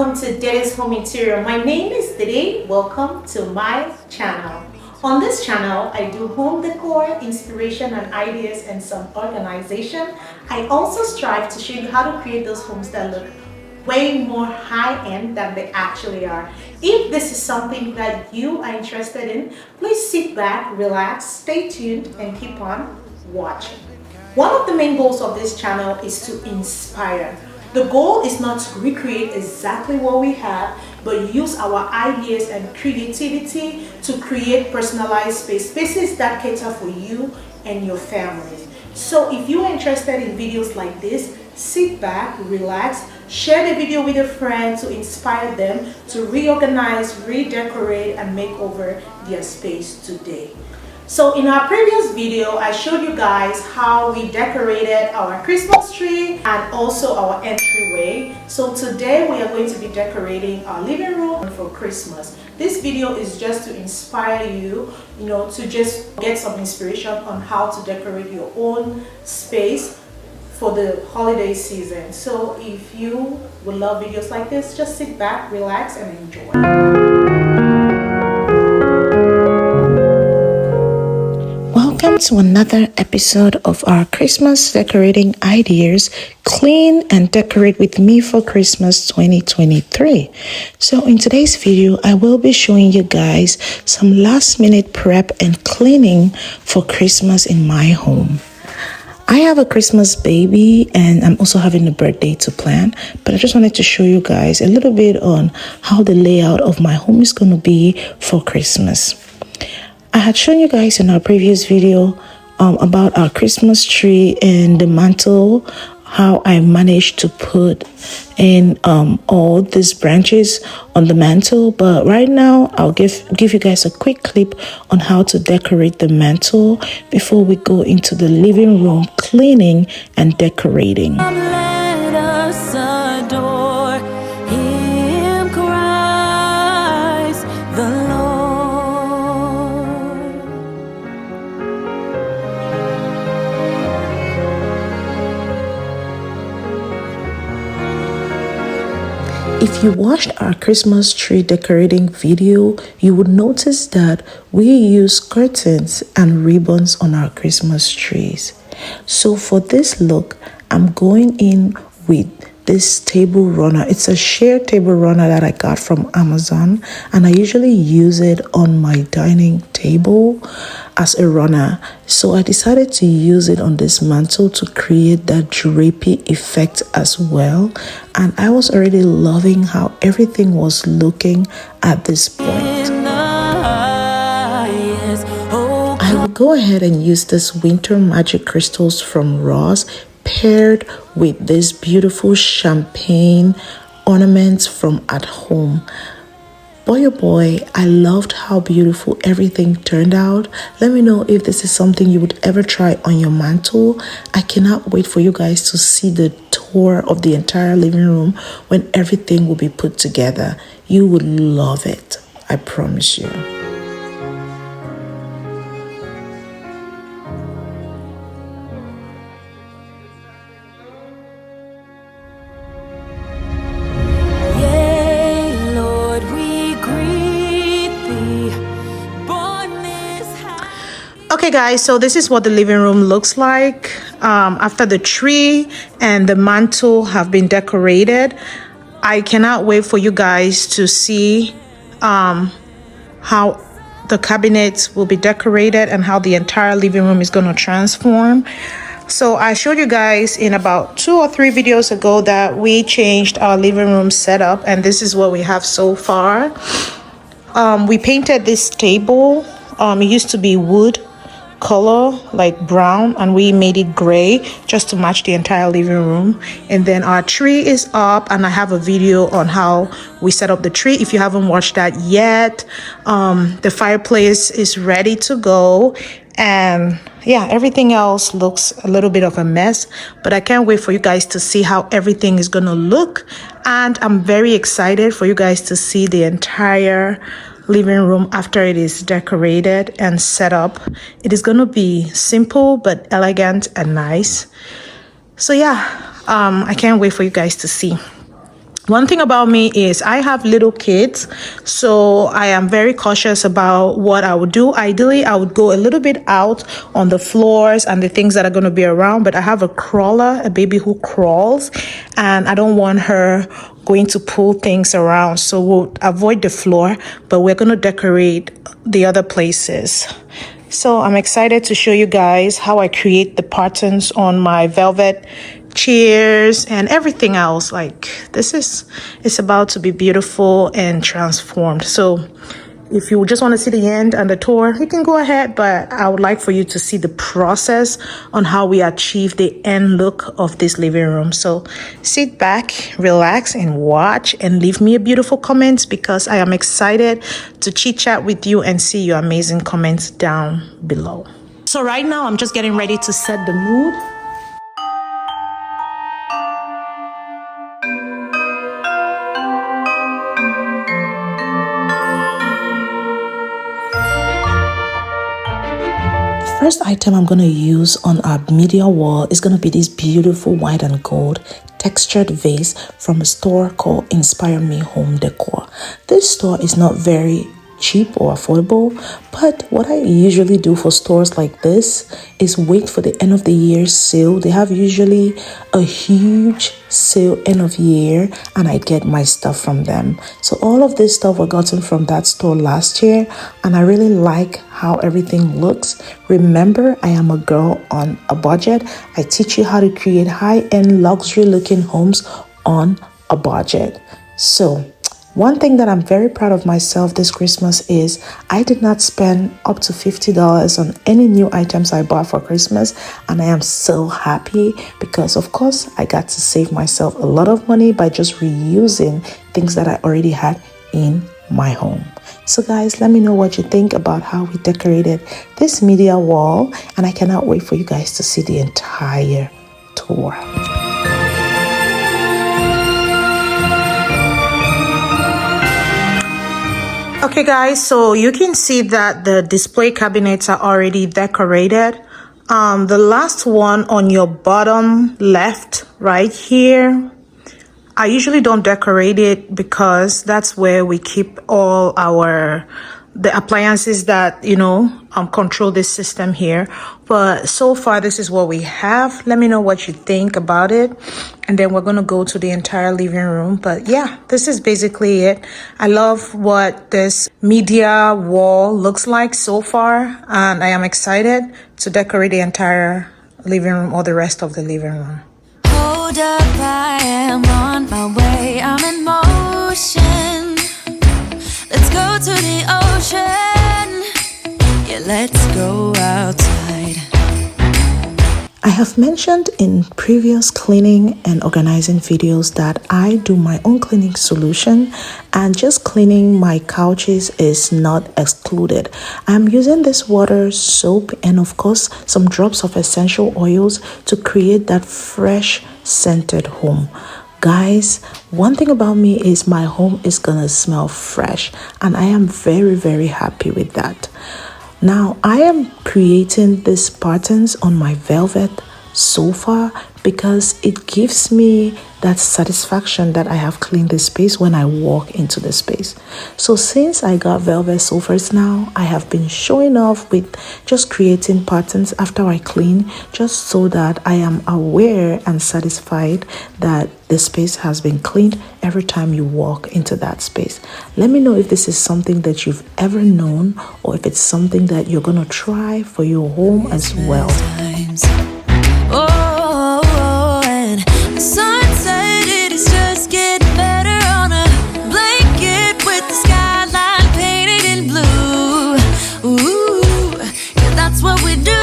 welcome to Didi's Home Interior. My name is Didi. Welcome to my channel. On this channel, I do home decor, inspiration and ideas, and some organization. I also strive to show you how to create those homes that look way more high-end than they actually are. If this is something that you are interested in, please sit back, relax, stay tuned, and keep on watching. One of the main goals of this channel is to inspire. The goal is not to recreate exactly what we have, but use our ideas and creativity to create personalized spaces that cater for you and your family. So if you are interested in videos like this, sit back, relax, share the video with a friend to inspire them to reorganize, redecorate, and make over their space today. So in our previous video, I showed you guys how we decorated our Christmas tree and also our entryway. So today we are going to be decorating our living room for Christmas. This video is just to inspire you, to just get some inspiration on how to decorate your own space for the holiday season. So if you would love videos like this, just sit back, relax, and enjoy. Welcome to another episode of our Christmas decorating ideas. Clean and decorate with me for Christmas 2023. So in today's video, I will be showing you guys some last minute prep and cleaning for Christmas in my home. I have a Christmas baby and I'm also having a birthday to plan, but I just wanted to show you guys a little bit on how the layout of my home is going to be for Christmas. I had shown you guys in our previous video about our Christmas tree and the mantle, how I managed to put in all these branches on the mantle. But right now, I'll give you guys a quick clip on how to decorate the mantle before we go into the living room cleaning and decorating. Let us adore Him, Christ the Lord. If you watched our Christmas tree decorating video, you would notice that we use curtains and ribbons on our Christmas trees. So for this look, I'm going in with this table runner. It's a sheer table runner that I got from Amazon, and I usually use it on my dining table as a runner. So I decided to use it on this mantle to create that drapey effect as well. And I was already loving how everything was looking at this point. I will go ahead and use this winter magic crystals from Ross paired with this beautiful champagne ornaments from at home. Boy oh boy, I loved how beautiful everything turned out. Let me know if this is something you would ever try on your mantle. I cannot wait for you guys to see the tour of the entire living room when everything will be put together. You would love it, I promise you. Okay guys, so this is what the living room looks like after the tree and the mantle have been decorated. I cannot wait for you guys to see how the cabinets will be decorated and how the entire living room is going to transform. So I showed you guys in about 2 or 3 videos ago that we changed our living room setup, and this is what we have so far. We painted this table. It used to be wood color, like brown, and we made it gray just to match the entire living room. And then our tree is up, and I have a video on how we set up the tree if you haven't watched that yet. The fireplace is ready to go, and yeah, everything else looks a little bit of a mess, but I can't wait for you guys to see how everything is gonna look. And I'm very excited for you guys to see the entire living room after it is decorated and set up. It is going to be simple but elegant and nice. So yeah, I can't wait for you guys to see. One thing about me is I have little kids, so I am very cautious about what I would do. Ideally, I would go a little bit out on the floors and the things that are going to be around, but I have a crawler, a baby who crawls, and I don't want her going to pull things around. So we'll avoid the floor, but we're going to decorate the other places. So I'm excited to show you guys how I create the patterns on my velvet chairs and everything else. Like it's about to be beautiful and transformed. So if you just want to see the end and the tour, you can go ahead, but I would like for you to see the process on how we achieve the end look of this living room. So sit back, relax, and watch, and leave me a beautiful comment, because I am excited to chit chat with you and see your amazing comments down below. So right now I'm just getting ready to set the mood. First item I'm going to use on our media wall is going to be this beautiful white and gold textured vase from a store called Inspire Me Home Decor. This store is not very cheap or affordable, but what I usually do for stores like this is wait for the end of the year sale. They have usually a huge sale end of year, and I get my stuff from them. So all of this stuff were gotten from that store last year, and I really like how everything looks. Remember, I am a girl on a budget. I teach you how to create high-end luxury looking homes on a budget. So one thing that I'm very proud of myself this Christmas is I did not spend up to $50 on any new items I bought for Christmas, and I am so happy because, of course, I got to save myself a lot of money by just reusing things that I already had in my home. So guys, let me know what you think about how we decorated this media wall, and I cannot wait for you guys to see the entire tour. Okay guys, so you can see that the display cabinets are already decorated. The last one on your bottom left right here, I usually don't decorate it because that's where we keep all the appliances that, control this system here. But so far, this is what we have. Let me know what you think about it. And then we're going to go to the entire living room. But yeah, this is basically it. I love what this media wall looks like so far. And I am excited to decorate the entire living room or the rest of the living room. Hold up, I am on my way, I'm in motion. Let's go to the ocean. Yeah, let's go outside. I have mentioned in previous cleaning and organizing videos that I do my own cleaning solution, and just cleaning my couches is not excluded. I'm using this water, soap, and of course some drops of essential oils to create that fresh scented home. Guys, one thing about me is my home is gonna smell fresh, and I am very, very happy with that. Now, I am creating these patterns on my velvet sofa because it gives me that satisfaction that I have cleaned the space when I walk into the space. So since I got velvet sofas now, I have been showing off with just creating patterns after I clean, just so that I am aware and satisfied that the space has been cleaned every time you walk into that space. Let me know if this is something that you've ever known, or if it's something that you're gonna try for your home as well. Oh, and the sunset, it is just getting better on a blanket with the skyline painted in blue. Ooh, yeah, that's what we do.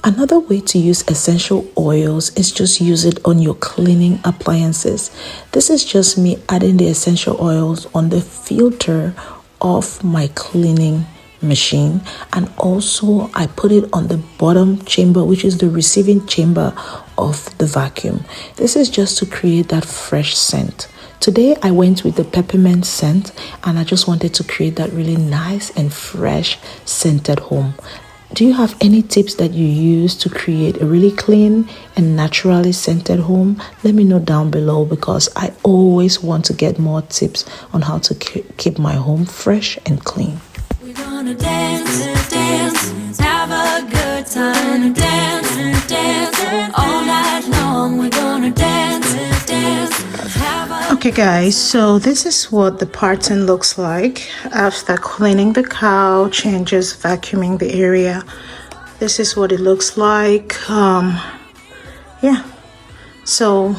Another way to use essential oils is just use it on your cleaning appliances. This is just me adding the essential oils on the filter of my cleaning machine, and also I put it on the bottom chamber, which is the receiving chamber of the vacuum. This is just to create that fresh scent. Today I went with the peppermint scent, and I just wanted to create that really nice and fresh scented home. Do you have any tips that you use to create a really clean and naturally scented home? Let me know down below, because I always want to get more tips on how to keep my home fresh and clean. We're gonna dance, dance, have a good time, dance, dance, all night long. We're gonna dance, dance, have a Okay guys, so this is what the pattern looks like after cleaning the couch and just vacuuming the area. This is what it looks like. Yeah, so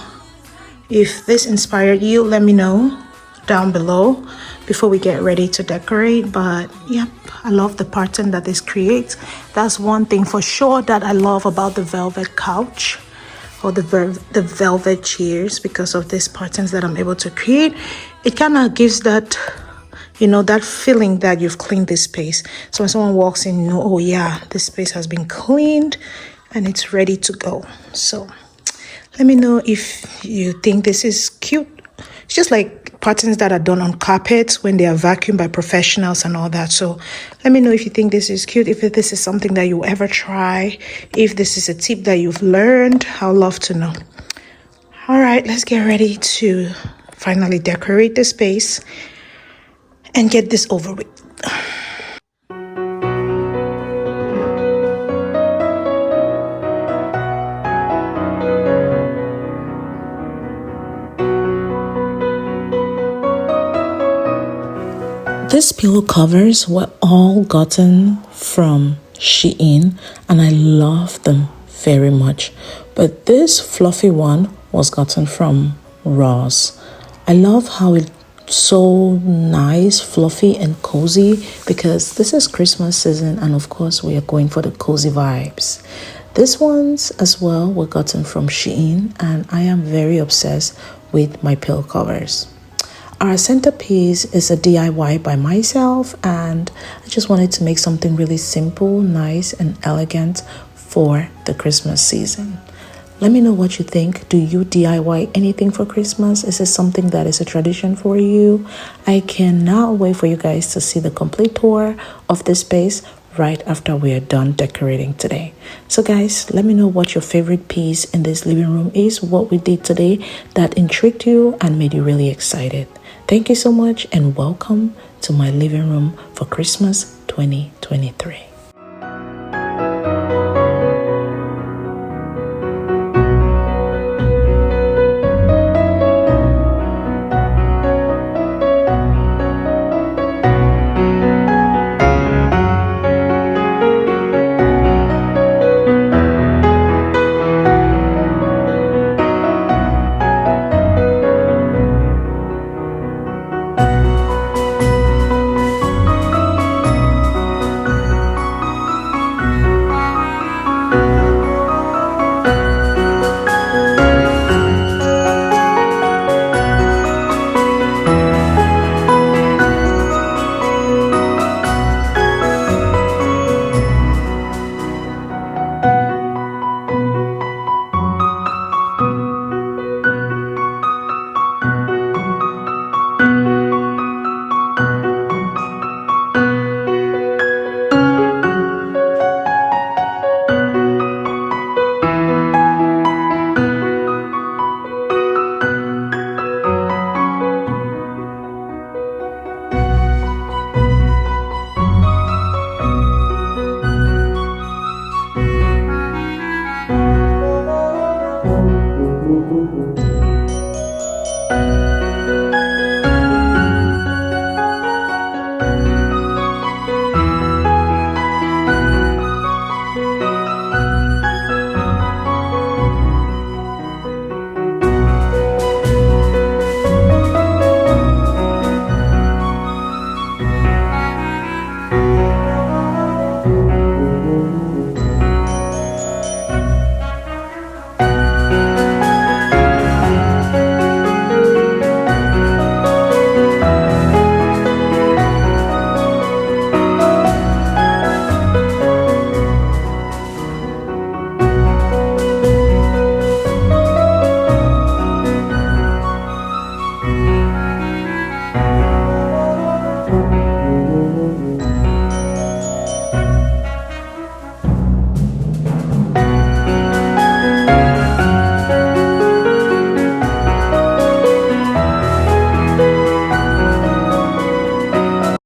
if this inspired you, let me know down below before we get ready to decorate. But yep, I love the pattern that this creates. That's one thing for sure that I love about the velvet couch or the velvet chairs, because of these patterns that I'm able to create. It kind of gives that, you know, that feeling that you've cleaned this space. So when someone walks in, you know, oh yeah, this space has been cleaned and it's ready to go. So let me know if you think this is cute. It's just like patterns that are done on carpets when they are vacuumed by professionals and all that. So let me know if you think this is cute, if this is something that you ever try, if this is a tip that you've learned. I'd love to know. All right, let's get ready to finally decorate the space and get this over with. These pillow covers were all gotten from Shein and I love them very much. But this fluffy one was gotten from Ross. I love how it's so nice, fluffy and cozy, because this is Christmas season and of course we are going for the cozy vibes. These ones as well were gotten from Shein and I am very obsessed with my pillow covers. Our centerpiece is a DIY by myself, and I just wanted to make something really simple, nice, and elegant for the Christmas season. Let me know what you think. Do you DIY anything for Christmas? Is it something that is a tradition for you? I cannot wait for you guys to see the complete tour of this space right after we are done decorating today. So guys, let me know what your favorite piece in this living room is, what we did today that intrigued you and made you really excited. Thank you so much and welcome to my living room for Christmas 2023.